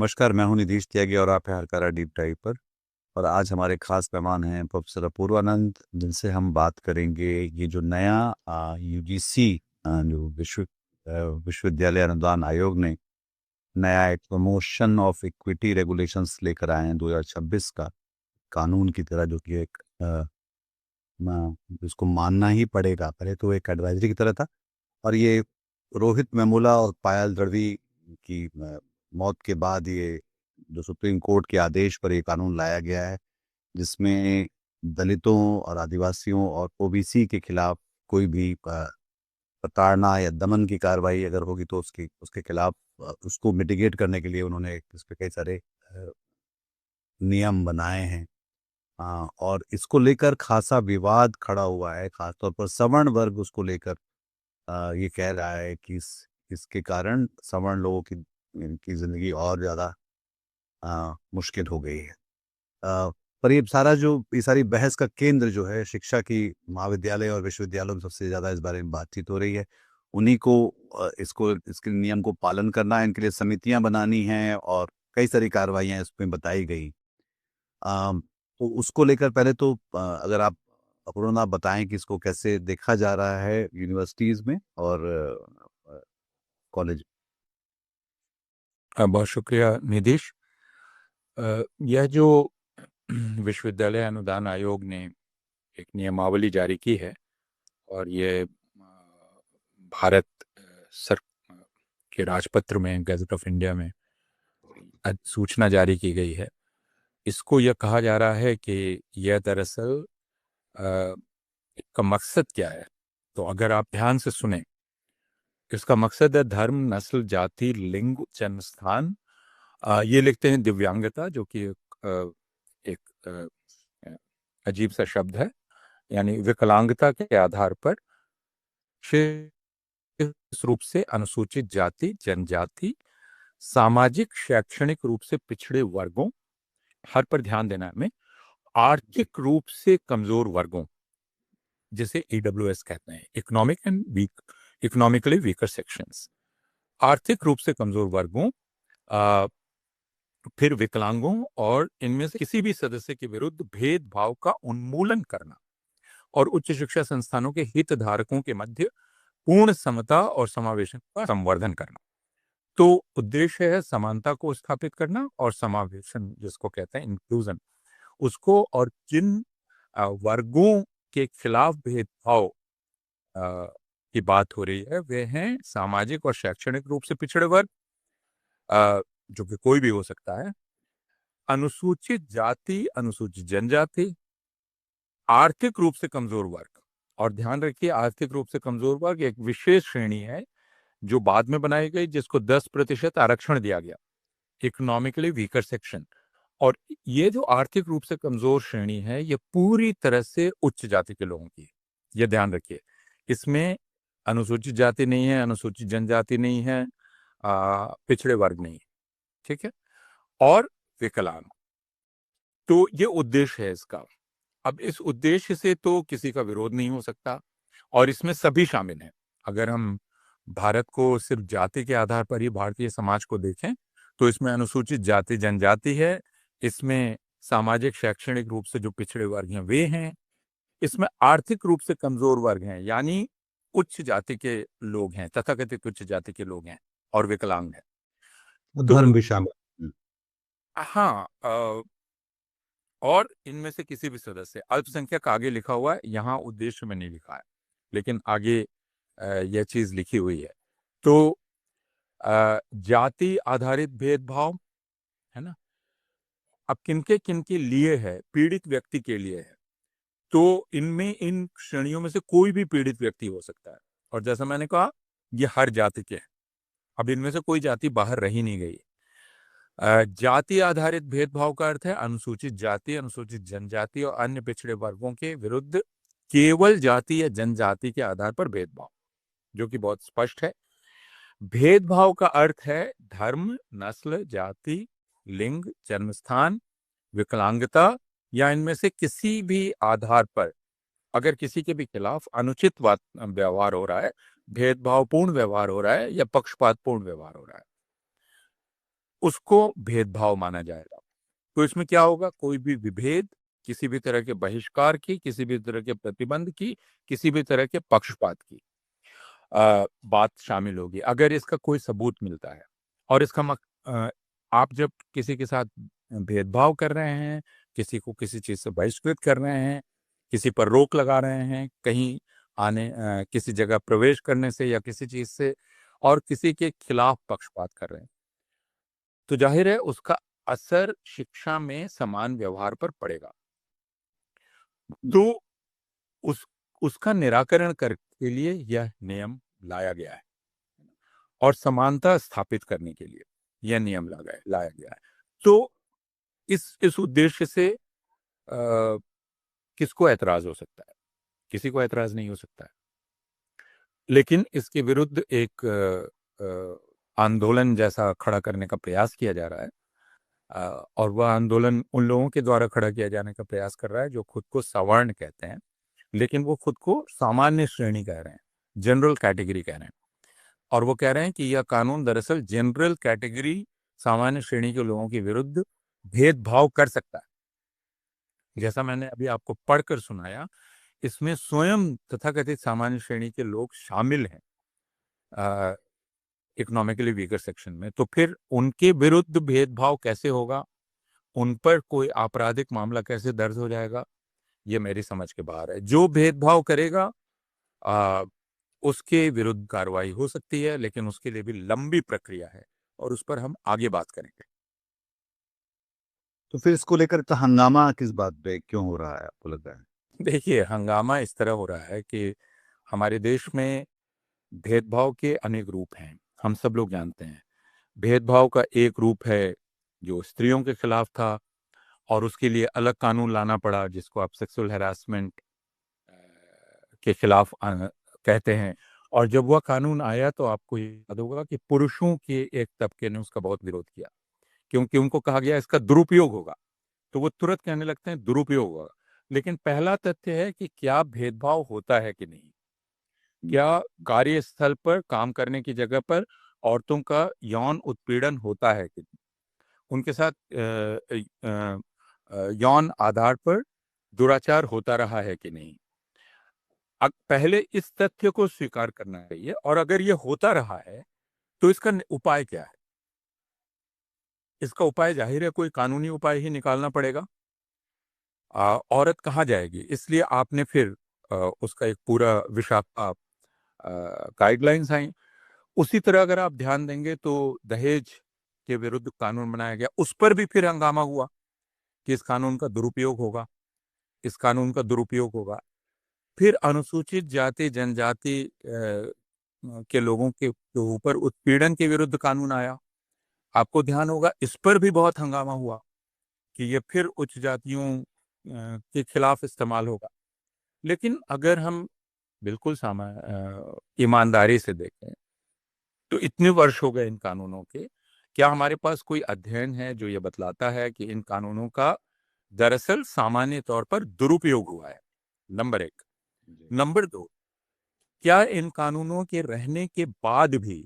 नमस्कार, मैं हूँ निधीश त्यागी और आप हैं हरकारा डीप डाइव पर। और आज हमारे खास मेहमान हैं प्रोफेसर अपूर्वानंद, जिनसे हम बात करेंगे ये जो नया यूजीसी जो विश्वविद्यालय अनुदान आयोग ने नया एक प्रमोशन ऑफ इक्विटी रेगुलेशंस लेकर आए हैं 2026 का कानून की तरह, जो कि एक इसको मानना ही पड़ेगा। पहले तो एक एडवाइजरी की तरह था, और ये रोहित वेमुला और पायल दड़वी की मौत के बाद ये जो सुप्रीम कोर्ट के आदेश पर ये कानून लाया गया है, जिसमें दलितों और आदिवासियों और ओबीसी के खिलाफ कोई भी प्रताड़ना या दमन की कार्रवाई अगर होगी तो उसकी उसके खिलाफ उसको मिटिगेट करने के लिए उन्होंने इस पे कई सारे नियम बनाए हैं। और इसको लेकर खासा विवाद खड़ा हुआ है, खासतौर पर सवर्ण वर्ग उसको लेकर ये कह रहा है कि इसके कारण सवर्ण लोगों की जिंदगी और ज्यादा मुश्किल हो गई है। पर ये सारी बहस का केंद्र जो है शिक्षा की, महाविद्यालय और विश्वविद्यालयों में सबसे ज्यादा इस बारे में बातचीत हो रही है। उन्हीं को इसके नियम को पालन करना है, इनके लिए समितियां बनानी हैं और कई सारी कार्रवाइयां इसमें बताई गई। तो उसको लेकर पहले तो अगर आप अपूर्णा बताएं कि इसको कैसे देखा जा रहा है यूनिवर्सिटीज में और कॉलेज। बहुत शुक्रिया निधीश। यह जो विश्वविद्यालय अनुदान आयोग ने एक नियमावली जारी की है और ये भारत सर के राजपत्र में, गैजेट ऑफ इंडिया में सूचना जारी की गई है। इसको यह कहा जा रहा है कि यह दरअसल इसका मकसद क्या है। तो अगर आप ध्यान से सुने, इसका मकसद है धर्म, नस्ल, जाति, लिंग, जन्म स्थान, ये लिखते हैं दिव्यांगता, जो कि एक अजीब सा शब्द है, यानी विकलांगता के आधार पर विशेष रूप से अनुसूचित जाति, जनजाति, सामाजिक शैक्षणिक रूप से पिछड़े वर्गों, हर पर ध्यान देना है हमें, आर्थिक रूप से कमजोर वर्गों, जिसे ईडब्ल्यूएस कहते हैं, इकोनॉमिकली वीकर सेक्शंस, आर्थिक रूप से कमजोर वर्गों, फिर विकलांगों और इनमें से किसी भी सदस्य के विरुद्ध भेदभाव का उन्मूलन करना और उच्च शिक्षा संस्थानों के हितधारकों के मध्य पूर्ण समता और समावेशन का संवर्धन करना। तो उद्देश्य है समानता को स्थापित करना और समावेशन, जिसको कहते हैं इंक्लूजन, उसको, और जिन वर्गों के खिलाफ भेदभाव की बात हो रही है वे हैं सामाजिक और शैक्षणिक रूप से पिछड़े वर्ग, जो कि कोई भी हो सकता है, अनुसूचित जाति, अनुसूचित जनजाति, आर्थिक रूप से कमजोर वर्ग। और ध्यान रखिए, आर्थिक रूप से कमजोर वर्ग एक विशेष श्रेणी है जो बाद में बनाई गई, जिसको 10% आरक्षण दिया गया, इकोनॉमिकली वीकर सेक्शन। और ये जो आर्थिक रूप से कमजोर श्रेणी है, ये पूरी तरह से उच्च जाति के लोगों की, ये ध्यान रखिए। इसमें अनुसूचित जाति नहीं है, अनुसूचित जनजाति नहीं है, पिछड़े वर्ग नहीं है, ठीक है, और विकलांग। तो ये उद्देश्य है इसका। अब इस उद्देश्य से तो किसी का विरोध नहीं हो सकता, और इसमें सभी शामिल हैं। अगर हम भारत को सिर्फ जाति के आधार पर ही, भारतीय समाज को देखें, तो इसमें अनुसूचित जाति जनजाति है, इसमें सामाजिक शैक्षणिक रूप से जो पिछड़े वर्ग हैं वे हैं, इसमें आर्थिक रूप से कमजोर वर्ग हैं, यानी उच्च जाति के लोग हैं, तथाकथित उच्च जाति के लोग हैं, और विकलांग हैं। तो धर्म भी शामिल। हाँ, और इनमें से किसी भी सदस्य, अल्पसंख्यक आगे लिखा हुआ है, यहाँ उद्देश्य में नहीं लिखा है, लेकिन आगे यह चीज लिखी हुई है। तो जाति आधारित भेदभाव है ना, अब किनके लिए है? पीड़ित व्यक्ति के लिए है। तो इनमें, इन श्रेणियों में से कोई भी पीड़ित व्यक्ति हो सकता है, और जैसा मैंने कहा, ये हर जाति के हैं। अब इनमें से कोई जाति बाहर रही नहीं गई। जाति आधारित भेदभाव का अर्थ है अनुसूचित जाति, अनुसूचित जनजाति और अन्य पिछड़े वर्गों के विरुद्ध केवल जाति या जनजाति के आधार पर भेदभाव, जो कि बहुत स्पष्ट है। भेदभाव का अर्थ है धर्म, नस्ल, जाति, लिंग, जन्मस्थान, विकलांगता या इनमें से किसी भी आधार पर अगर किसी के भी खिलाफ अनुचित व्यवहार हो रहा है, भेदभावपूर्ण व्यवहार हो रहा है या पक्षपातपूर्ण व्यवहार हो रहा है, उसको भेदभाव माना जाएगा। तो इसमें क्या होगा, कोई भी विभेद, किसी भी तरह के बहिष्कार की, किसी भी तरह के प्रतिबंध की, किसी भी तरह के पक्षपात की बात शामिल होगी अगर इसका कोई सबूत मिलता है। और आप जब किसी के साथ भेदभाव कर रहे हैं, किसी को किसी चीज से बहिष्कृत कर रहे हैं, किसी पर रोक लगा रहे हैं, कहीं किसी जगह प्रवेश करने से या किसी चीज से, और किसी के खिलाफ पक्षपात कर रहे हैं, तो जाहिर है उसका असर शिक्षा में समान व्यवहार पर पड़ेगा। तो उस उसका निराकरण के लिए यह नियम लाया गया है, और समानता स्थापित करने के लिए यह नियम लाया गया है। तो इस उद्देश्य से किसको ऐतराज हो सकता है? किसी को ऐतराज नहीं हो सकता है। लेकिन इसके विरुद्ध एक आंदोलन जैसा खड़ा करने का प्रयास किया जा रहा है, और वह आंदोलन उन लोगों के द्वारा खड़ा किया जाने का प्रयास कर रहा है जो खुद को सवर्ण कहते हैं, लेकिन वो खुद को सामान्य श्रेणी कह रहे हैं, जनरल कैटेगरी कह रहे हैं। और वो कह रहे हैं कि यह कानून दरअसल जनरल कैटेगरी, सामान्य श्रेणी के लोगों के विरुद्ध भेदभाव कर सकता है। जैसा मैंने अभी आपको पढ़कर सुनाया, इसमें स्वयं तथाकथित सामान्य श्रेणी के लोग शामिल हैं इकोनॉमिकली वीकर सेक्शन में। तो फिर उनके विरुद्ध भेदभाव कैसे होगा, उन पर कोई आपराधिक मामला कैसे दर्ज हो जाएगा, ये मेरी समझ के बाहर है। जो भेदभाव करेगा उसके विरुद्ध कार्रवाई हो सकती है, लेकिन उसके लिए भी लंबी प्रक्रिया है, और उस पर हम आगे बात करेंगे। तो फिर इसको लेकर तो हंगामा किस बात पे क्यों हो रहा है, आपको लग रहा है? देखिए, हंगामा इस तरह हो रहा है कि हमारे देश में भेदभाव के अनेक रूप हैं, हम सब लोग जानते हैं। भेदभाव का एक रूप है जो स्त्रियों के खिलाफ था, और उसके लिए अलग कानून लाना पड़ा, जिसको आप सेक्सुअल हैरासमेंट के खिलाफ कहते हैं। और जब वह कानून आया तो आपको याद होगा कि पुरुषों के एक तबके ने उसका बहुत विरोध किया, क्योंकि उनको कहा गया इसका दुरुपयोग होगा। तो वो तुरंत कहने लगते हैं दुरुपयोग होगा। लेकिन पहला तथ्य है कि क्या भेदभाव होता है कि नहीं। क्या कार्यस्थल पर, काम करने की जगह पर औरतों का यौन उत्पीड़न होता है कि नहीं, उनके साथ यौन आधार पर दुराचार होता रहा है कि नहीं। पहले इस तथ्य को स्वीकार करना चाहिए, और अगर ये होता रहा है तो इसका उपाय क्या है। इसका उपाय जाहिर है कोई कानूनी उपाय ही निकालना पड़ेगा। औरत कहाँ जाएगी, इसलिए आपने फिर उसका एक पूरा विशाखा गाइडलाइंस आई। उसी तरह अगर आप ध्यान देंगे तो दहेज के विरुद्ध कानून बनाया गया, उस पर भी फिर हंगामा हुआ कि इस कानून का दुरुपयोग होगा, इस कानून का दुरुपयोग होगा। फिर अनुसूचित जाति जनजाति के लोगों के ऊपर उत्पीड़न के विरुद्ध कानून आया, आपको ध्यान होगा, इस पर भी बहुत हंगामा हुआ कि ये फिर उच्च जातियों के खिलाफ इस्तेमाल होगा। लेकिन अगर हम बिल्कुल ईमानदारी से देखें तो इतने वर्ष हो गए इन कानूनों के, क्या हमारे पास कोई अध्ययन है जो ये बतलाता है कि इन कानूनों का दरअसल सामान्य तौर पर दुरुपयोग हुआ है? नंबर एक। नंबर दो, क्या इन कानूनों के रहने के बाद भी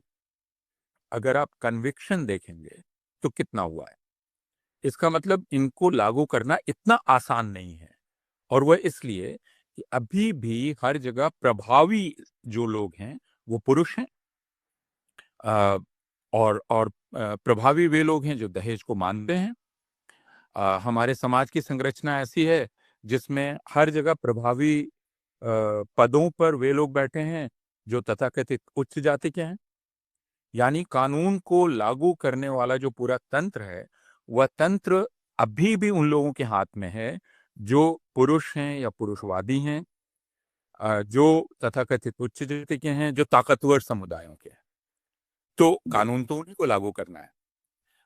अगर आप कन्विक्शन देखेंगे तो कितना हुआ है? इसका मतलब इनको लागू करना इतना आसान नहीं है, और वह इसलिए कि अभी भी हर जगह प्रभावी जो लोग हैं वो पुरुष हैं, और प्रभावी वे लोग हैं जो दहेज को मानते हैं। हमारे समाज की संरचना ऐसी है जिसमें हर जगह प्रभावी पदों पर वे लोग बैठे हैं जो तथाकथित उच्च जाति के हैं। यानी कानून को लागू करने वाला जो पूरा तंत्र है, वह तंत्र अभी भी उन लोगों के हाथ में है जो पुरुष हैं या पुरुषवादी हैं, जो तथाकथित उच्च जाति के हैं, जो ताकतवर समुदायों के हैं। तो कानून तो उन्हीं को लागू करना है।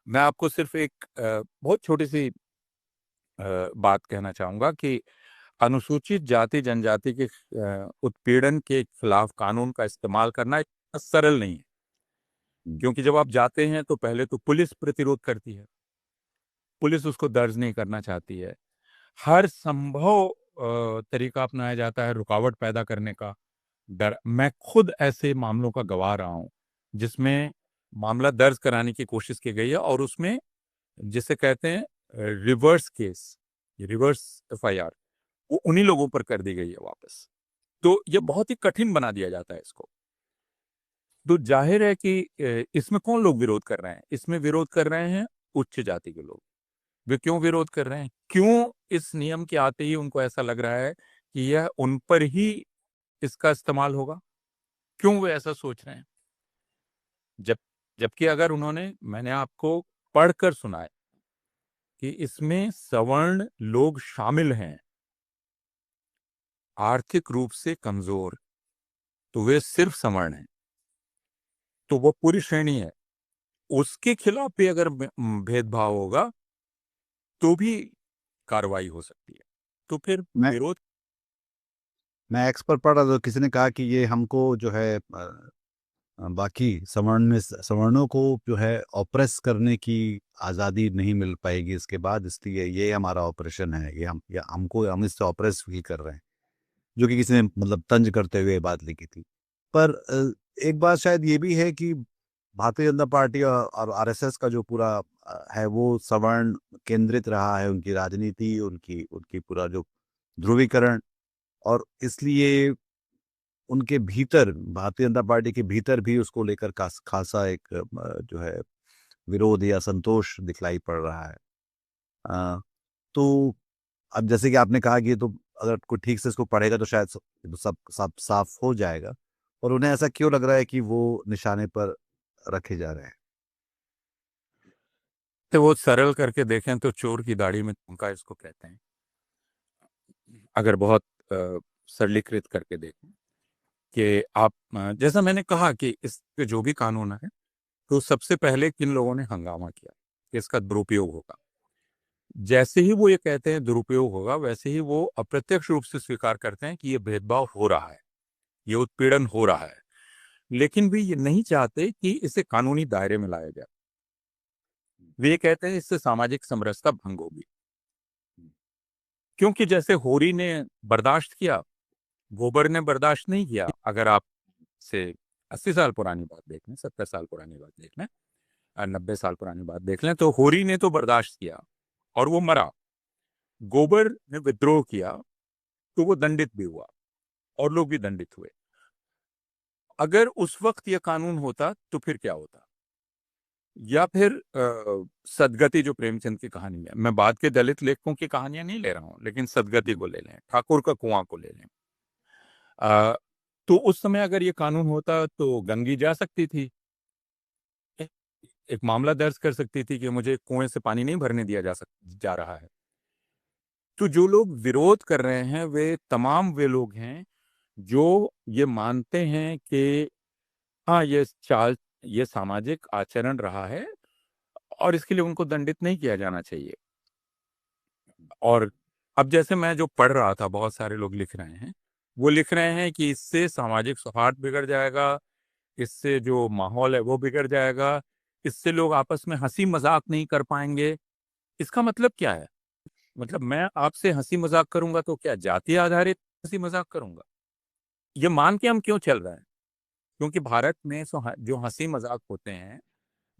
मैं आपको सिर्फ एक बहुत छोटी सी बात कहना चाहूंगा कि अनुसूचित जाति जनजाति के उत्पीड़न के खिलाफ कानून का इस्तेमाल करना इतना सरल नहीं है, क्योंकि जब आप जाते हैं तो पहले तो पुलिस प्रतिरोध करती है, पुलिस उसको दर्ज नहीं करना चाहती है, हर संभव तरीका अपनाया जाता है रुकावट पैदा करने का। डर, मैं खुद ऐसे मामलों का गवाह रहा हूं जिसमें मामला दर्ज कराने की कोशिश की गई है और उसमें जिसे कहते हैं रिवर्स केस, रिवर्स एफआईआर, वो उन्हीं लोगों पर कर दी गई है वापस। तो ये बहुत ही कठिन बना दिया जाता है इसको। तो जाहिर है कि इसमें कौन लोग विरोध कर रहे हैं? इसमें विरोध कर रहे हैं उच्च जाति के लोग। वे क्यों विरोध कर रहे हैं? क्यों इस नियम के आते ही उनको ऐसा लग रहा है कि यह उन पर ही इसका इस्तेमाल होगा? क्यों वे ऐसा सोच रहे हैं? जब जबकि अगर मैंने आपको पढ़कर सुनाया कि इसमें सवर्ण लोग शामिल हैं, आर्थिक रूप से कमजोर, तो वे सिर्फ सवर्ण हैं, तो वो पूरी श्रेणी है, उसके खिलाफ भी अगर भेदभाव होगा तो भी कार्रवाई हो सकती है। तो फिर मैं विरोध। मैं एक्स पर पढ़ रहा था, तो किसी ने कहा कि ये हमको जो है बाकी सवर्णों को जो है ऑप्रेस करने की आज़ादी नहीं मिल पाएगी इसके बाद, इसलिए ये हमारा ऑपरेशन है, हम इससे ऑप्रेस ही कर रहे हैं, जो कि किसी ने मतलब तंज करते हुए ये बात लिखी थी। पर एक बात शायद ये भी है कि भारतीय जनता पार्टी और आरएसएस का जो पूरा है वो सवर्ण केंद्रित रहा है, उनकी राजनीति, उनकी उनकी पूरा जो ध्रुवीकरण, और इसलिए उनके भीतर, भारतीय जनता पार्टी के भीतर भी उसको लेकर खासा एक जो है विरोध या संतोष दिखलाई पड़ रहा है। अ, तो अब जैसे कि आपने कहा कि ये तो अगर कोई ठीक से इसको पढ़ेगा तो शायद सब सब साफ हो जाएगा, और उन्हें ऐसा क्यों लग रहा है कि वो निशाने पर रखे जा रहे हैं? तो वो सरल करके देखें तो चोर की दाढ़ी में धोखा इसको कहते हैं। अगर बहुत सरलीकृत करके देखें कि आप जैसा मैंने कहा कि इस पे जो भी कानून है, तो सबसे पहले किन लोगों ने हंगामा किया कि इसका दुरुपयोग होगा। जैसे ही वो ये कहते हैं दुरुपयोग होगा, वैसे ही वो अप्रत्यक्ष रूप से स्वीकार करते हैं कि ये भेदभाव हो रहा है, ये उत्पीड़न हो रहा है, लेकिन भी ये नहीं चाहते कि इसे कानूनी दायरे में लाया जाए। वे ये कहते हैं इससे सामाजिक समरसता भंग होगी, क्योंकि जैसे होरी ने बर्दाश्त किया, गोबर ने बर्दाश्त नहीं किया। अगर आप से 80 साल पुरानी बात देख लें, 70 साल पुरानी बात देख लें, 90 साल पुरानी बात देख लें, तो होरी ने तो बर्दाश्त किया और वो मरा। गोबर ने विद्रोह किया तो वो दंडित भी हुआ और लोग भी दंडित हुए। अगर उस वक्त ये कानून होता तो फिर क्या होता? या फिर सदगति जो प्रेमचंद की कहानी है, मैं बाद के दलित लेखकों की कहानियां नहीं ले रहा हूं, लेकिन सदगति को ले लें, ठाकुर का कुआं को ले लें। तो उस समय अगर ये कानून होता तो गंगी जा सकती थी, एक मामला दर्ज कर सकती थी कि मुझे कुएं से पानी नहीं भरने दिया जा रहा है। तो जो लोग विरोध कर रहे हैं वे तमाम वे लोग हैं जो ये मानते हैं कि हाँ, ये सामाजिक आचरण रहा है और इसके लिए उनको दंडित नहीं किया जाना चाहिए। और अब जैसे मैं जो पढ़ रहा था, बहुत सारे लोग लिख रहे हैं, वो लिख रहे हैं कि इससे सामाजिक सौहार्द बिगड़ जाएगा, इससे जो माहौल है वो बिगड़ जाएगा, इससे लोग आपस में हंसी मजाक नहीं कर पाएंगे। इसका मतलब क्या है? मतलब मैं आपसे हंसी मजाक करूंगा तो क्या जाति आधारित हंसी मजाक करूंगा? ये मान के हम क्यों चल रहे हैं? क्योंकि भारत में जो हंसी मजाक होते हैं,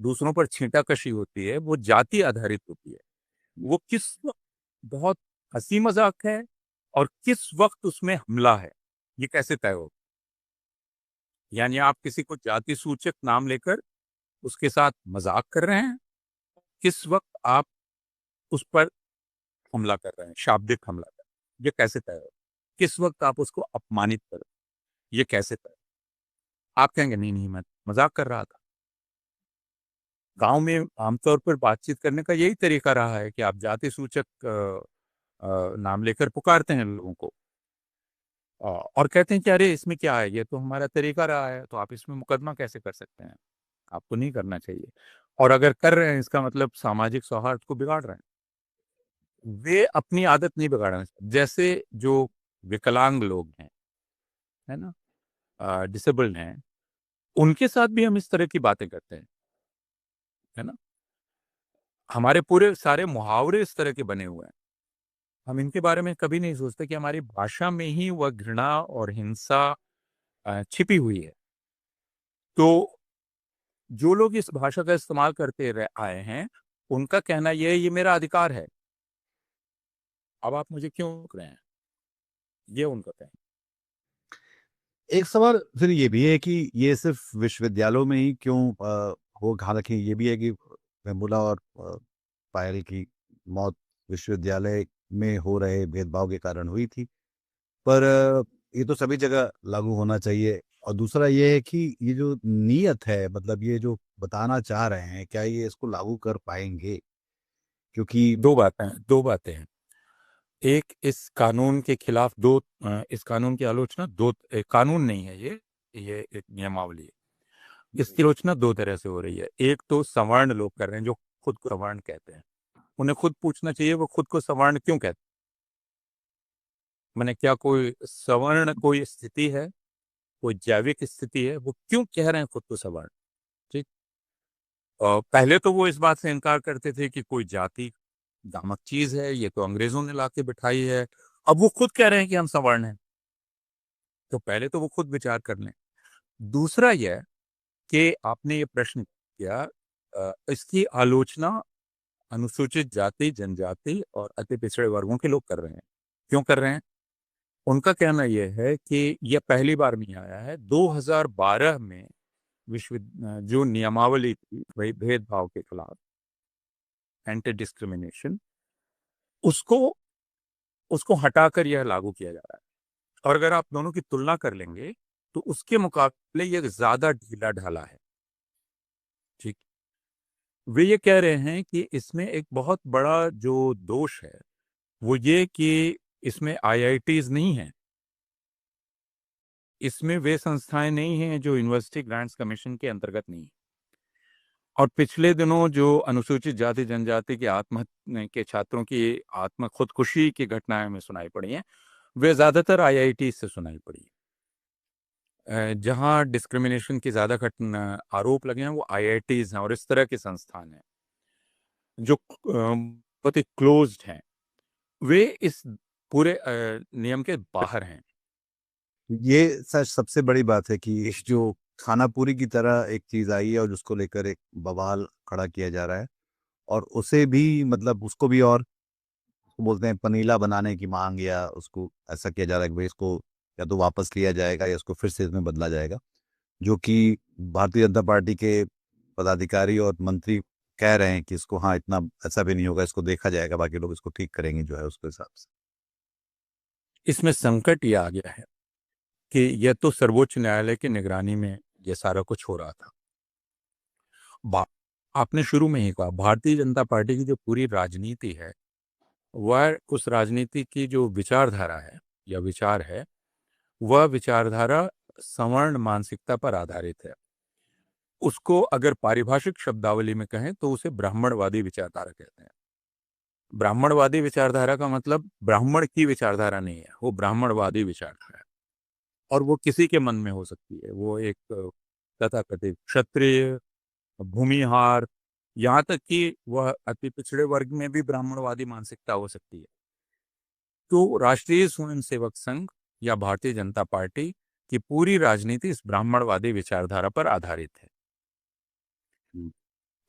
दूसरों पर छींटाकशी होती है, वो जाति आधारित होती है। वो किस वक्त बहुत हंसी मजाक है और किस वक्त उसमें हमला है, ये कैसे तय हो? यानी आप किसी को जाति सूचक नाम लेकर उसके साथ मजाक कर रहे हैं, किस वक्त आप उस पर हमला कर रहे हैं, शाब्दिक हमला कर रहे हैं, ये कैसे तय हो? किस वक्त आप उसको अपमानित कर रहे हैं, ये कैसे तय? आप कहेंगे नहीं नहीं, मैं मजाक कर रहा था। गांव में आमतौर पर बातचीत करने का यही तरीका रहा है कि आप जाति सूचक नाम लेकर पुकारते हैं लोगों को और कहते हैं कि अरे इसमें क्या है, ये तो हमारा तरीका रहा है, तो आप इसमें मुकदमा कैसे कर सकते हैं? आपको नहीं करना चाहिए। और अगर कर रहे हैं, इसका मतलब सामाजिक सौहार्द को बिगाड़ रहे हैं। वे अपनी आदत नहीं बिगाड़ना चाहिए। जैसे जो विकलांग लोग हैं, है ना, डिसेबल्ड हैं, उनके साथ भी हम इस तरह की बातें करते हैं, है ना। हमारे पूरे सारे मुहावरे इस तरह के बने हुए हैं। हम इनके बारे में कभी नहीं सोचते कि हमारी भाषा में ही वह घृणा और हिंसा छिपी हुई है। तो जो लोग इस भाषा का इस्तेमाल करते आए हैं, उनका कहना यह है, ये मेरा अधिकार है। अब आप मुझे क्यों रोक रहे हैं? ये उनका कहना। एक सवाल फिर ये भी है कि ये सिर्फ विश्वविद्यालयों में ही क्यों हो, हालांकि ये भी है कि वेमुला और पायल की मौत विश्वविद्यालय में हो रहे भेदभाव के कारण हुई थी, पर ये तो सभी जगह लागू होना चाहिए। और दूसरा ये है कि ये जो नीयत है, मतलब ये जो बताना चाह रहे हैं, क्या ये इसको लागू कर पाएंगे? क्योंकि दो बातें हैं। एक, इस कानून के खिलाफ इस कानून की आलोचना कानून नहीं है ये एक नियमावली है। इसकी आलोचना दो तरह से हो रही है। एक तो सवर्ण लोग कर रहे हैं, जो खुद को सवर्ण कहते हैं। उन्हें खुद पूछना चाहिए वो खुद को सवर्ण क्यों कहते हैं। मैंने क्या कोई सवर्ण कोई स्थिति है, कोई जैविक स्थिति है, वो क्यों कह रहे हैं खुद को सवर्ण? ठीक। पहले तो वो इस बात से इनकार करते थे कि कोई जाति नामक चीज है, ये तो अंग्रेजों ने लाके बिठाई है। अब वो खुद कह रहे हैं कि हम सवर्ण हैं। तो पहले तो वो खुद विचार कर लें। दूसरा यह कि आपने ये प्रश्न किया, इसकी आलोचना अनुसूचित जाति, जनजाति और अति पिछड़े वर्गों के लोग कर रहे हैं। क्यों कर रहे हैं? उनका कहना यह है कि यह पहली बार नहीं आया है। 2012 में जो नियमावली थी वही भेदभाव के खिलाफ, एंटी डिस्क्रिमिनेशन, उसको उसको हटाकर यह लागू किया जा रहा है। और अगर आप दोनों की तुलना कर लेंगे तो उसके मुकाबले यह ज्यादा ढीला ढाला है। ठीक। वे ये कह रहे हैं कि इसमें एक बहुत बड़ा जो दोष है वो ये कि इसमें आईआईटीज नहीं है, इसमें वे संस्थाएं नहीं हैं जो यूनिवर्सिटी ग्रांट्स कमीशन के अंतर्गत नहीं। और पिछले दिनों जो अनुसूचित जाति जनजाति के आत्महत्या के छात्रों की खुदकुशी की घटनाएं में सुनाई पड़ी हैं, वे ज्यादातर आईआईटी से सुनाई पड़ी। जहां डिस्क्रिमिनेशन की ज्यादा घटना आरोप लगे हैं वो आईआईटीज हैं और इस तरह के संस्थान हैं जो बहुत ही क्लोज्ड हैं। वे इस पूरे नियम के बाहर हैं। ये सच सबसे बड़ी बात है कि इस जो खानापुरी की तरह एक चीज आई है और उसको लेकर एक बवाल खड़ा किया जा रहा है, और उसे भी, मतलब उसको भी, और उसको बोलते हैं पनीला बनाने की मांग, या उसको ऐसा किया जा रहा है कि भाई इसको या तो वापस लिया जाएगा या इसको फिर से इसमें बदला जाएगा, जो कि भारतीय जनता पार्टी के पदाधिकारी और मंत्री कह रहे हैं कि इसको, हाँ, इतना ऐसा भी नहीं होगा, इसको देखा जाएगा, बाकी लोग इसको ठीक करेंगे जो है उसके हिसाब से। इसमें संकट ये आ गया है कि यह तो सर्वोच्च न्यायालय की निगरानी में यह सारा कुछ हो रहा था। आपने शुरू में ही कहा, भारतीय जनता पार्टी की जो पूरी राजनीति है वह, उस राजनीति की जो विचारधारा है या विचार है, वह विचारधारा सवर्ण मानसिकता पर आधारित है। उसको अगर पारिभाषिक शब्दावली में कहें तो उसे ब्राह्मणवादी विचारधारा कहते हैं। ब्राह्मणवादी विचारधारा का मतलब ब्राह्मण की विचारधारा नहीं है, वो ब्राह्मणवादी विचारधारा है। और वो किसी के मन में हो सकती है। वो एक तथाकथित क्षत्रिय, भूमिहार, यहाँ तक कि वह अति पिछड़े वर्ग में भी ब्राह्मणवादी मानसिकता हो सकती है। तो राष्ट्रीय स्वयंसेवक संघ या भारतीय जनता पार्टी की पूरी राजनीति इस ब्राह्मणवादी विचारधारा पर आधारित है।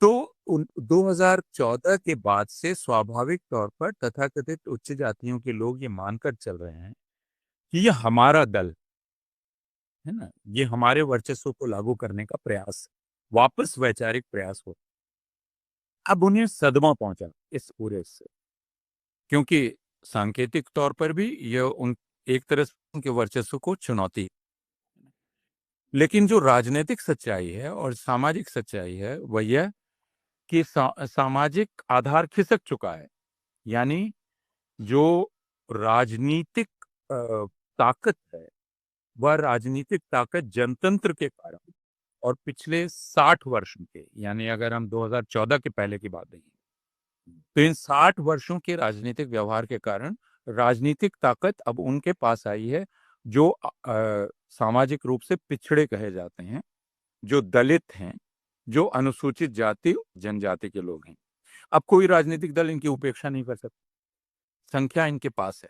तो 2014 के बाद से स्वाभाविक तौर पर तथाकथित उच्च जातियों के लोग ये मानकर चल रहे हैं कि ये हमारा दल है ना, ये हमारे वर्चस्व को लागू करने का प्रयास, वापस वैचारिक प्रयास हो। अब उन्हें सदमा पहुंचा इस पूरे से, क्योंकि सांकेतिक तौर पर भी यह उन एक तरह से उनके वर्चस्व को चुनौती। लेकिन जो राजनीतिक सच्चाई है और सामाजिक सच्चाई है वह यह कि सामाजिक आधार खिसक चुका है। यानी जो राजनीतिक ताकत है, वह राजनीतिक ताकत जनतंत्र के कारण और पिछले 60 वर्षों के, यानी अगर हम 2014 के पहले की बात देखें तो इन 60 वर्षों के राजनीतिक व्यवहार के कारण राजनीतिक ताकत अब उनके पास आई है जो सामाजिक रूप से पिछड़े कहे जाते हैं, जो दलित हैं, जो अनुसूचित जाति जनजाति के लोग हैं। अब कोई राजनीतिक दल इनकी उपेक्षा नहीं कर सकता, संख्या इनके पास है।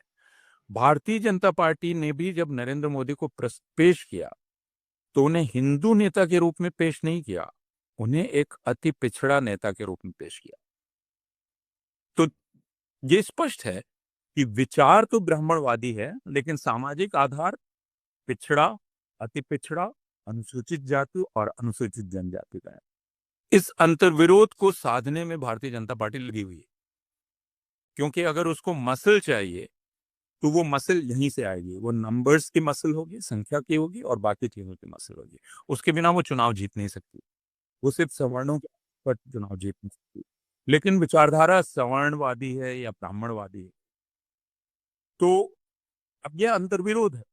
भारतीय जनता पार्टी ने भी जब नरेंद्र मोदी को पेश किया तो उन्हें हिंदू नेता के रूप में पेश नहीं किया, उन्हें एक अति पिछड़ा नेता के रूप में पेश किया। तो ये स्पष्ट है कि विचार तो ब्राह्मणवादी है, लेकिन सामाजिक आधार पिछड़ा, अति पिछड़ा, अनुसूचित जाति और अनुसूचित जनजाति का है। इस अंतर्विरोध को साधने में भारतीय जनता पार्टी लगी हुई है, क्योंकि अगर उसको मसल चाहिए तो वो मसल यहीं से आएगी, वो नंबर्स की मसल होगी, संख्या की होगी और बाकी चीजों की मसल होगी। उसके बिना वो चुनाव जीत नहीं सकती, वो सिर्फ सवर्णों के पर चुनाव जीत नहीं सकती। लेकिन विचारधारा सवर्णवादी है या ब्राह्मणवादी है, तो अब यह अंतर्विरोध है।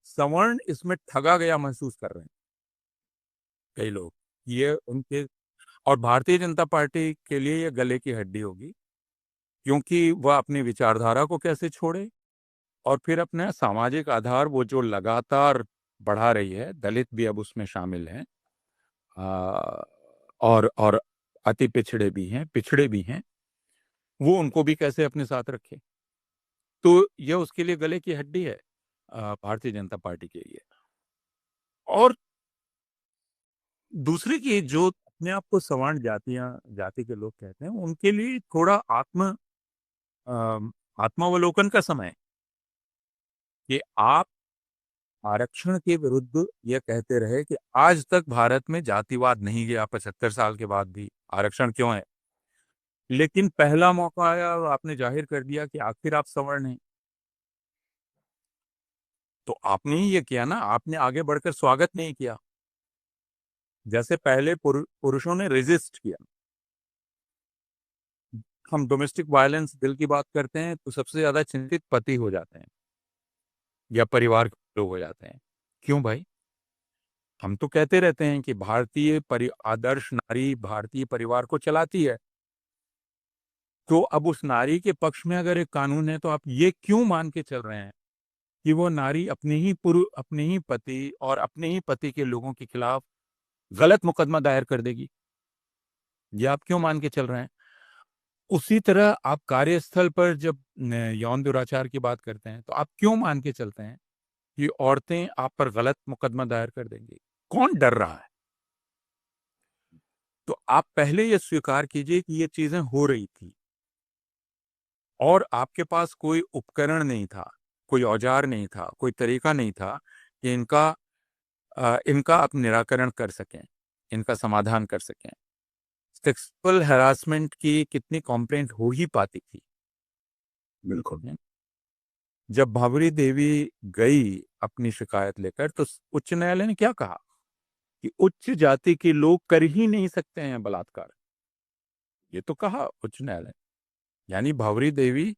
सवर्ण इसमें ठगा गया महसूस कर रहे हैं कई लोग, ये उनके, और भारतीय जनता पार्टी के लिए ये गले की हड्डी होगी, क्योंकि वह अपनी विचारधारा को कैसे छोड़े और फिर अपने सामाजिक आधार वो जो लगातार बढ़ा रही है, दलित भी अब उसमें शामिल हैं, और अति पिछड़े भी हैं, पिछड़े भी हैं, वो उनको भी कैसे अपने साथ रखे। तो यह उसके लिए गले की हड्डी है भारतीय जनता पार्टी के लिए। और दूसरी की जो अपने आप को सवर्ण जाति के लोग कहते हैं, उनके लिए थोड़ा आत्मावलोकन का समय है कि आप आरक्षण के विरुद्ध यह कहते रहे कि आज तक भारत में जातिवाद नहीं गया, 75 साल के बाद भी आरक्षण क्यों है, लेकिन पहला मौका आया और आपने जाहिर कर दिया कि आखिर आप सवर्ण हैं, तो आपने ही ये किया ना, आपने आगे बढ़कर स्वागत नहीं किया। जैसे पहले पुरुषों ने रेजिस्ट किया। हम डोमेस्टिक वायलेंस बिल की बात करते हैं तो सबसे ज्यादा चिंतित पति हो जाते हैं या परिवार के लोग हो जाते हैं। क्यों भाई? हम तो कहते रहते हैं कि आदर्श नारी भारतीय परिवार को चलाती है, तो अब उस नारी के पक्ष में अगर एक कानून है तो आप ये क्यों मान के चल रहे हैं कि वो नारी अपने ही पति और अपने ही पति के लोगों के खिलाफ गलत मुकदमा दायर कर देगी? ये आप क्यों मान के चल रहे हैं? उसी तरह आप कार्यस्थल पर जब यौन दुराचार की बात करते हैं तो आप क्यों मान के चलते हैं कि औरतें आप पर गलत मुकदमा दायर कर देंगी? कौन डर रहा है? तो आप पहले ये स्वीकार कीजिए कि ये चीजें हो रही थी और आपके पास कोई उपकरण नहीं था, कोई औजार नहीं था, कोई तरीका नहीं था कि इनका आप निराकरण कर सकें, इनका समाधान कर सकें। सेक्सुअल हैरासमेंट की कितनी कंप्लेंट हो ही पाती थी। बिल्कुल। जब भावरी देवी गई अपनी शिकायत लेकर तो उच्च न्यायालय ने क्या कहा कि उच्च जाति के लोग कर ही नहीं सकते हैं बलात्कार। ये तो कहा उच्च न्यायालय, यानी भावरी देवी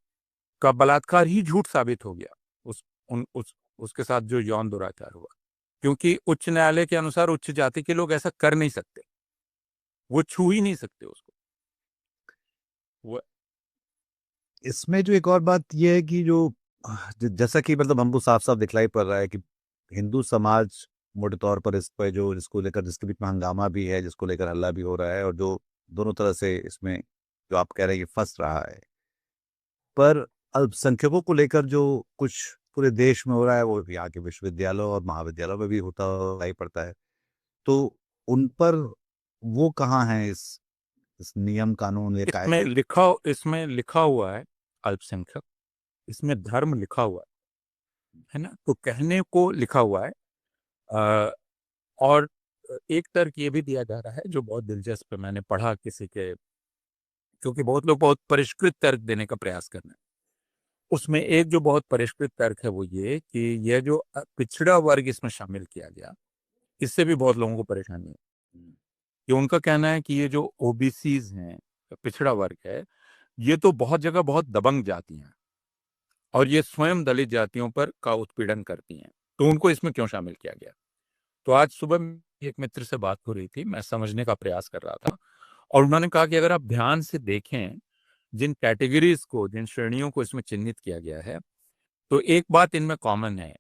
का बलात्कार ही झूठ साबित हो गया उसके साथ जो यौन दुराचार हुआ, क्योंकि उच्च न्यायालय के अनुसार उच्च जाति के लोग ऐसा कर नहीं सकते, वो छू ही नहीं सकते उसको। वो इसमें जो एक और बात यह है कि जो जैसा कि मतलब हमको साफ साफ दिखलाई पड़ रहा है कि हिंदू समाज मोटे तौर पर इस पर जो इसको लेकर जिसके बीच में हंगामा भी है, जिसको लेकर हल्ला भी हो रहा है और जो दोनों तरह से इसमें जो आप कह रहे हैं कि फंस रहा है, पर अल्पसंख्यकों को लेकर जो कुछ पूरे देश में हो रहा है वो यहाँ के विश्वविद्यालयों और महाविद्यालयों में भी होता दिखाई पड़ता है। तो उन पर वो कहाँ है इस नियम कानून या कायदे? इसमें लिखा हुआ है अल्पसंख्यक, इसमें धर्म लिखा हुआ है ना, तो कहने को लिखा हुआ है। और एक तर्क ये भी दिया जा रहा है जो बहुत दिलचस्प है, मैंने पढ़ा किसी के, क्योंकि बहुत लोग बहुत परिष्कृत तर्क देने का प्रयास कर रहे हैं। उसमें एक जो बहुत परिष्कृत तर्क है वो ये कि यह जो पिछड़ा वर्ग इसमें शामिल किया गया, इससे भी बहुत लोगों को परेशानी है। ये उनका कहना है कि ये जो ओबीसीज हैं, पिछड़ा वर्ग है, ये तो बहुत जगह बहुत दबंग जाति हैं और ये स्वयं दलित जातियों पर का उत्पीड़न करती हैं, तो उनको इसमें क्यों शामिल किया गया? तो आज सुबह एक मित्र से बात हो रही थी, मैं समझने का प्रयास कर रहा था, और उन्होंने कहा कि अगर आप ध्यान से देखें जिन कैटेगरीज को, जिन श्रेणियों को इसमें चिन्हित किया गया है, तो एक बात इनमें कॉमन है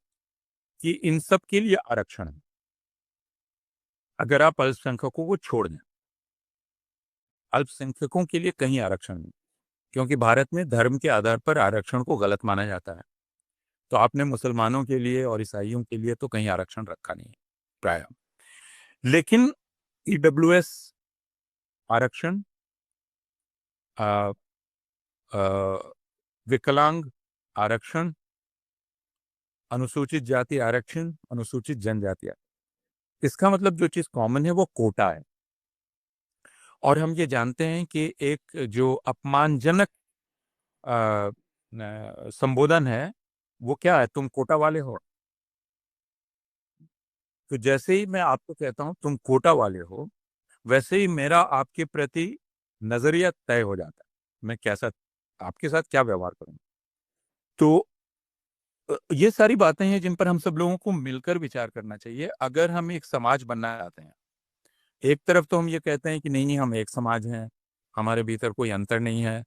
कि इन सब के लिए आरक्षण है। अगर आप अल्पसंख्यकों को छोड़ दें, अल्पसंख्यकों के लिए कहीं आरक्षण नहीं, क्योंकि भारत में धर्म के आधार पर आरक्षण को गलत माना जाता है। तो आपने मुसलमानों के लिए और ईसाइयों के लिए तो कहीं आरक्षण रखा नहीं है प्राय। लेकिन ईडब्ल्यूएस आरक्षण, अ, अ, विकलांग आरक्षण, अनुसूचित जाति आरक्षण, अनुसूचित जनजाति आरक्षण। इसका मतलब जो चीज कॉमन है वो कोटा है। और हम ये जानते हैं कि एक जो अपमानजनक संबोधन है वो क्या है, तुम कोटा वाले हो। तो जैसे ही मैं आपको कहता हूं तुम कोटा वाले हो, वैसे ही मेरा आपके प्रति नजरिया तय हो जाता है, मैं कैसा आपके साथ क्या व्यवहार करूं। तो ये सारी बातें हैं जिन पर हम सब लोगों को मिलकर विचार करना चाहिए अगर हम एक समाज बनना चाहते हैं। एक तरफ तो हम ये कहते हैं कि नहीं नहीं हम एक समाज हैं, हमारे भीतर कोई अंतर नहीं है,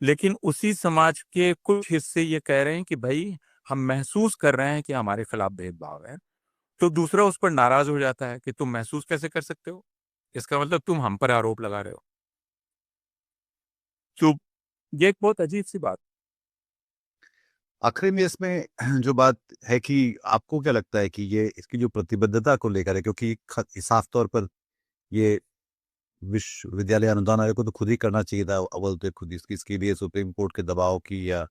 लेकिन उसी समाज के कुछ हिस्से ये कह रहे हैं कि भाई हम महसूस कर रहे हैं कि हमारे खिलाफ भेदभाव है। तो दूसरा उस पर नाराज हो जाता है कि तुम महसूस कैसे कर सकते हो, इसका मतलब तुम हम पर आरोप लगा रहे हो। तो ये एक बहुत अजीब सी बात। आखिरी में इसमें जो बात है कि आपको क्या लगता है कि ये इसकी जो प्रतिबद्धता को लेकर है, क्योंकि साफ तौर पर ये विश्वविद्यालय अनुदान आयोग को तो खुद ही करना चाहिए था, अव्वल तो खुद इसकी इसके लिए सुप्रीम कोर्ट के दबाव की या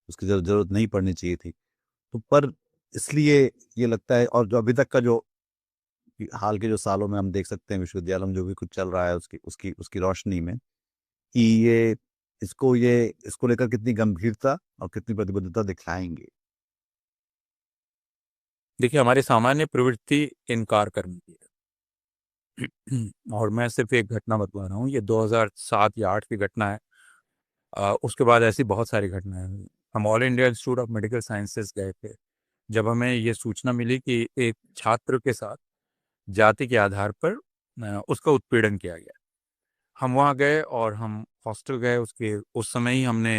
उसकी जरूरत नहीं पड़नी चाहिए थी। तो पर इसलिए ये लगता है, और जो अभी तक का जो हाल के जो सालों में हम देख सकते हैं विश्वविद्यालय में जो भी कुछ चल रहा है उसकी उसकी उसकी रोशनी में, कि इसको लेकर कितनी गंभीरता और कितनी प्रतिबद्धता दिखाएंगे। देखिए हमारी सामान्य प्रवृत्ति इनकार करने की है। और मैं सिर्फ एक घटना बतला रहा हूँ, ये 2007 या 8 की घटना है। उसके बाद ऐसी बहुत सारी घटनाएं हुई। हम all India institute of medical sciences गए थे जब हमें ये सूचना मिली कि एक छात्र के साथ जाति के आधार पर उसका उत्पीड़न किया गया। हम वहाँ गए और हम हॉस्टल गए। उसके उस समय ही हमने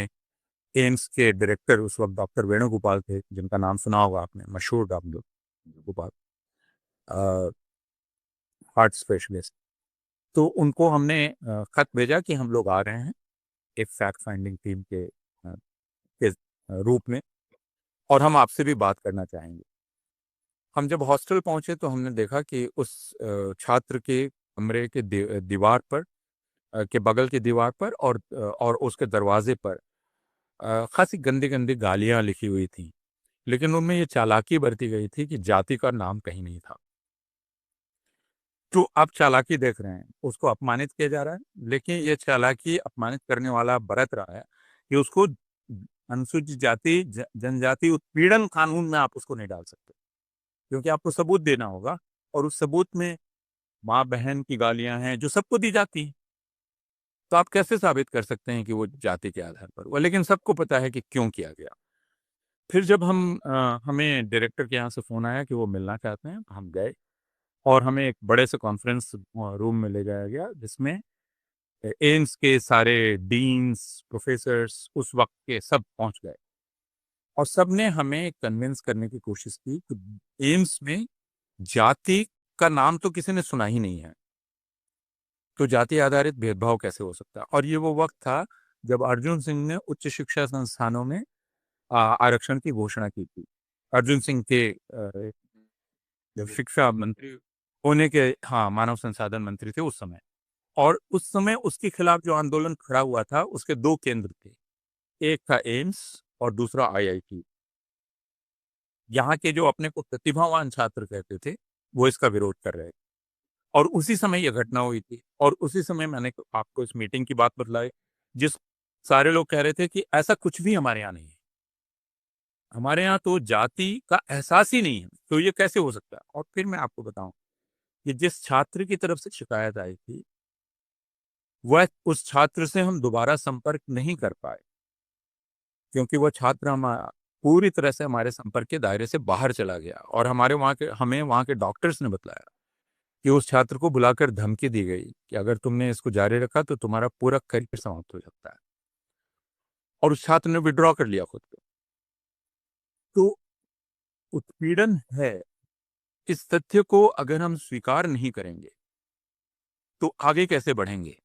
एम्स के डायरेक्टर, उस वक्त डॉक्टर वेणुगोपाल थे, जिनका नाम सुना होगा आपने, मशहूर डॉक्टर गोपाल, हार्ट स्पेशलिस्ट। तो उनको हमने खत भेजा कि हम लोग आ रहे हैं एक फैक्ट फाइंडिंग टीम के रूप में, और हम आपसे भी बात करना चाहेंगे। हम जब हॉस्टल पहुंचे तो हमने देखा कि उस छात्र के कमरे के दीवार पर, के बगल की दीवार पर और उसके दरवाजे पर खासी गंदी गंदी गालियां लिखी हुई थी। लेकिन उनमें ये चालाकी बरती गई थी कि जाति का नाम कहीं नहीं था। तो आप चालाकी देख रहे हैं, उसको अपमानित किया जा रहा है, लेकिन ये चालाकी अपमानित करने वाला बरत रहा है कि उसको अनुसूचित जाति जनजाति उत्पीड़न कानून में आप उसको नहीं डाल सकते, क्योंकि आपको सबूत देना होगा। और उस सबूत में माँ बहन की गालियां हैं जो सबको दी जाती हैं। तो आप कैसे साबित कर सकते हैं कि वो जाति के आधार पर हुआ, लेकिन सबको पता है कि क्यों किया गया। फिर जब हमें डायरेक्टर के यहाँ से फोन आया कि वो मिलना चाहते हैं, हम गए और हमें एक बड़े से कॉन्फ्रेंस रूम में ले जाया गया, जिसमें एम्स के सारे डीन्स, प्रोफेसर्स उस वक्त के सब पहुंच गए। और सब ने हमें कन्विंस करने की कोशिश की कि एम्स में जाति का नाम तो किसी ने सुना ही नहीं है, तो जाति आधारित भेदभाव कैसे हो सकता है। और ये वो वक्त था जब अर्जुन सिंह ने उच्च शिक्षा संस्थानों में आरक्षण की घोषणा की थी। अर्जुन सिंह के जब शिक्षा मंत्री होने के, हाँ, मानव संसाधन मंत्री थे उस समय। और उस समय उसके खिलाफ जो आंदोलन खड़ा हुआ था उसके दो केंद्र थे, एक था एम्स और दूसरा आईआईटी। यहाँ के जो अपने को प्रतिभावान छात्र कहते थे वो इसका विरोध कर रहे थे। और उसी समय यह घटना हुई थी, और उसी समय मैंने आपको इस मीटिंग की बात बतलाई जिस सारे लोग कह रहे थे कि ऐसा कुछ भी हमारे यहाँ नहीं है, हमारे यहाँ तो जाति का एहसास ही नहीं है, तो ये कैसे हो सकता है। और फिर मैं आपको बताऊं कि जिस छात्र की तरफ से शिकायत आई थी, वह उस छात्र से हम दोबारा संपर्क नहीं कर पाए, क्योंकि वह छात्र हम पूरी तरह से हमारे संपर्क के दायरे से बाहर चला गया। और हमें वहाँ के डॉक्टर्स ने बताया कि उस छात्र को बुलाकर धमकी दी गई कि अगर तुमने इसको जारी रखा तो तुम्हारा पूरा करियर समाप्त हो सकता है। और उस छात्र ने विड्रॉ कर लिया खुद को। तो उत्पीड़न है, इस तथ्य को अगर हम स्वीकार नहीं करेंगे तो आगे कैसे बढ़ेंगे।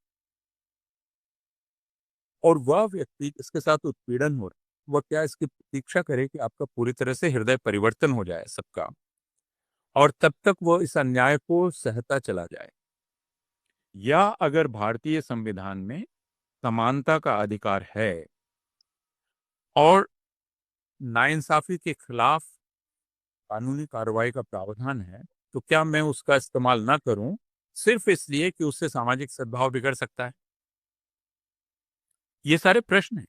और वह व्यक्ति जिसके साथ उत्पीड़न हो रहा है, वह क्या इसकी प्रतीक्षा करे कि आपका पूरी तरह से हृदय परिवर्तन हो जाए सबका, और तब तक वो इस अन्याय को सहता चला जाए। या अगर भारतीय संविधान में समानता का अधिकार है और नाइंसाफी के खिलाफ कानूनी कार्रवाई का प्रावधान है, तो क्या मैं उसका इस्तेमाल ना करूं सिर्फ इसलिए कि उससे सामाजिक सद्भाव बिगड़ सकता है? ये सारे प्रश्न हैं।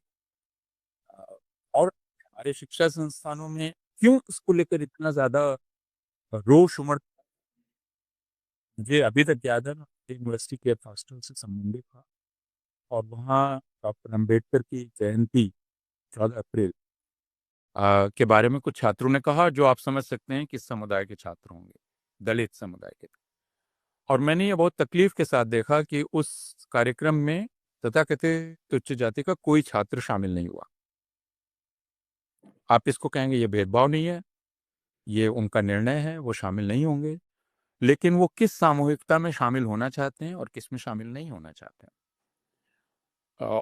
और हमारे शिक्षा संस्थानों में क्यों इसको लेकर इतना ज्यादा रोष उमड़, मुझे अभी तक याद है, मैं यूनिवर्सिटी के हॉस्टल से संबंधित था और वहाँ डॉक्टर अम्बेडकर की जयंती 14 अप्रैल के बारे में कुछ छात्रों ने कहा, जो आप समझ सकते हैं किस समुदाय के छात्र होंगे, दलित समुदाय के। और मैंने ये बहुत तकलीफ के साथ देखा कि उस कार्यक्रम में तथाकथित उच्च जाति का कोई छात्र शामिल नहीं हुआ। आप इसको कहेंगे ये भेदभाव नहीं है, ये उनका निर्णय है, वो शामिल नहीं होंगे, लेकिन वो किस सामूहिकता में शामिल होना चाहते हैं और किस में शामिल नहीं होना चाहते हैं।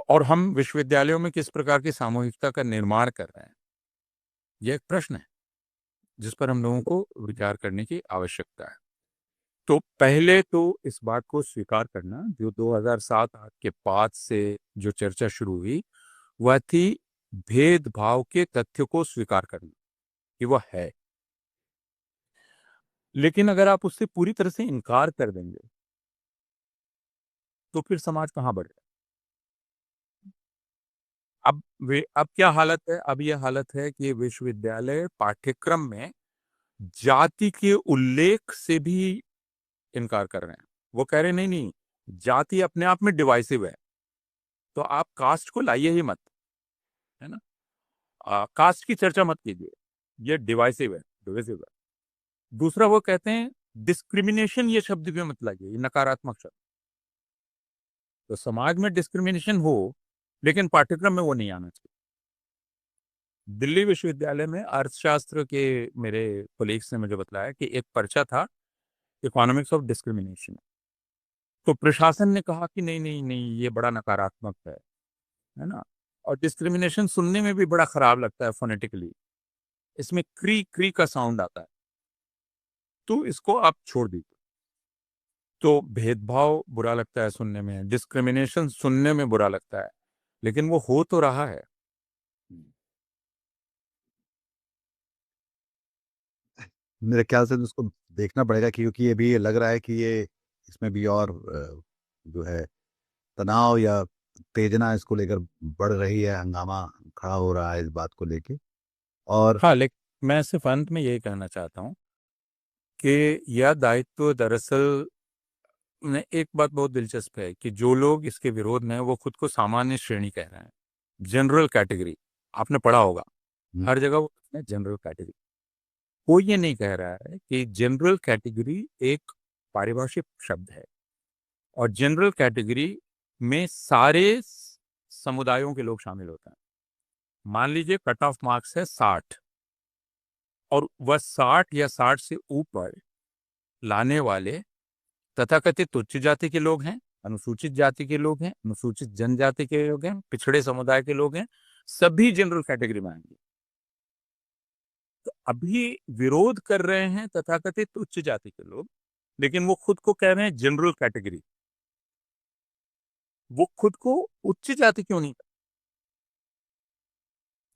और हम विश्वविद्यालयों में किस प्रकार की सामूहिकता का निर्माण कर रहे हैं, ये एक प्रश्न है जिस पर हम लोगों को विचार करने की आवश्यकता है। तो पहले तो इस बात को स्वीकार करना, जो 2007-8 के बाद से जो चर्चा शुरू हुई, वह थी भेदभाव के तथ्य को स्वीकार करना कि वह है। लेकिन अगर आप उससे पूरी तरह से इनकार कर देंगे तो फिर समाज कहाँ बढ़ेगा? अब क्या हालत है? अब यह हालत है कि विश्वविद्यालय पाठ्यक्रम में जाति के उल्लेख से भी इनकार कर रहे हैं। वो कह रहे हैं नहीं नहीं, जाति अपने आप में डिवाइसिव है, तो आप कास्ट को लाइए ही मत, है ना। कास्ट की चर्चा मत कीजिए, ये डिवाइसिव है। दूसरा, वो कहते हैं डिस्क्रिमिनेशन ये शब्द भी मत लाइए, ये नकारात्मक शब्द। तो समाज में डिस्क्रिमिनेशन हो, लेकिन पाठ्यक्रम में वो नहीं आना चाहिए। दिल्ली विश्वविद्यालय में अर्थशास्त्र के मेरे कोलीग्स ने मुझे बताया कि एक पर्चा था इकोनॉमिक्स ऑफ डिस्क्रिमिनेशन, तो प्रशासन ने कहा कि नहीं नहीं नहीं, ये बड़ा नकारात्मक है ना। और डिस्क्रिमिनेशन सुनने में भी बड़ा खराब लगता है फोनेटिकली, इसमें क्री क्री का साउंड आता है, तो इसको आप छोड़ दीजिए। तो भेदभाव बुरा लगता है सुनने में, डिस्क्रिमिनेशन सुनने में बुरा लगता है, लेकिन वो हो तो रहा है। मेरे ख्याल से तो उसको देखना पड़ेगा, क्योंकि ये भी लग रहा है कि ये इसमें भी और जो है तनाव या उत्तेजना इसको लेकर बढ़ रही है, हंगामा खड़ा हो रहा है इस बात को लेके। और हाँ, लेकिन मैं सिर्फ अंत में यही कहना चाहता हूँ कि यह दायित्व दरअसल में एक बात बहुत दिलचस्प है कि जो लोग इसके विरोध में हैं, वो खुद को सामान्य श्रेणी कह रहे हैं, जनरल कैटेगरी। आपने पढ़ा होगा हम्म, हर जगह वो जनरल कैटेगरी। कोई ये नहीं कह रहा है कि जनरल कैटेगरी एक पारिभाषिक शब्द है और जनरल कैटेगरी में सारे समुदायों के लोग शामिल होते हैं। मान लीजिए कट ऑफ मार्क्स है 60, और वह 60 या 60 से ऊपर लाने वाले तथाकथित उच्च जाति के लोग हैं, अनुसूचित जाति के लोग हैं, अनुसूचित जनजाति के लोग हैं, पिछड़े समुदाय के लोग हैं, सभी जनरल कैटेगरी में आएंगे। तो अभी विरोध कर रहे हैं तथाकथित उच्च जाति के लोग, लेकिन वो खुद को कह रहे हैं जनरल कैटेगरी। वो खुद को उच्च जाति क्यों नहीं?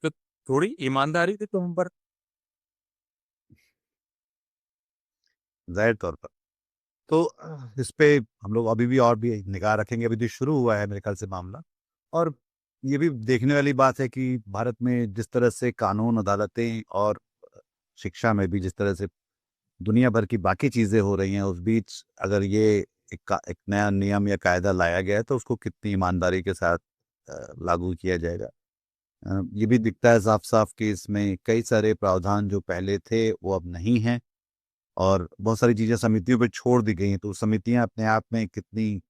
तो थोड़ी ईमानदारी से तो हम पर। जाहिर तौर पर तो इस पे हम लोग अभी भी और भी निगाह रखेंगे। अभी तो शुरू हुआ है मेरे ख्याल से मामला। और ये भी देखने वाली बात है कि भारत में जिस तरह से कानून, अदालतें और शिक्षा में भी जिस तरह से दुनिया भर की बाकी चीजें हो रही हैं, उस बीच अगर ये एक नया नियम या कायदा लाया गया है तो उसको कितनी ईमानदारी के साथ लागू किया जाएगा। ये भी दिखता है साफ साफ कि इसमें कई सारे प्रावधान जो पहले थे वो अब नहीं हैं, और बहुत सारी चीजें समितियों पे छोड़ दी गई हैं। तो समितियां अपने आप में कितनी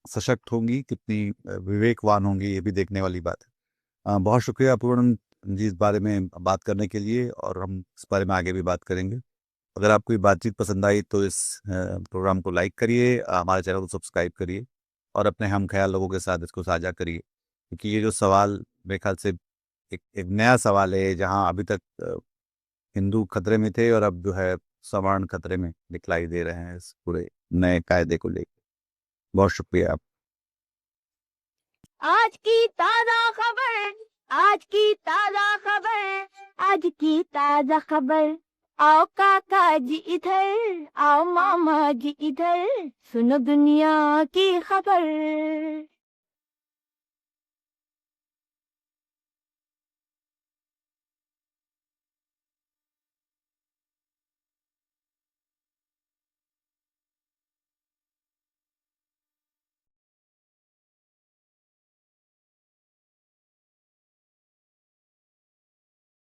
सशक्त होंगी, कितनी विवेकवान होंगी, ये भी देखने वाली बात है। बहुत शुक्रिया पूर्ण जी इस बारे में बात करने के लिए, और हम इस बारे में आगे भी बात करेंगे। अगर आपको ये बातचीत पसंद आई तो इस प्रोग्राम को लाइक करिए, हमारे चैनल को सब्सक्राइब करिए, और अपने हम ख्याल लोगों के साथ इसको साझा करिए, क्योंकि ये जो सवाल मेरे ख्याल से एक नया सवाल है, जहाँ अभी तक हिंदू खतरे में थे और अब जो है सवर्ण खतरे में दिखलाई दे रहे हैं इस पूरे नए कायदे को लेकर। बहुत शुक्रिया आप। आज की ताजा खबर, आज की ताजा खबर, आज की ताजा खबर। आओ काका जी इधर, आओ मामा जी इधर, सुनो दुनिया की खबर।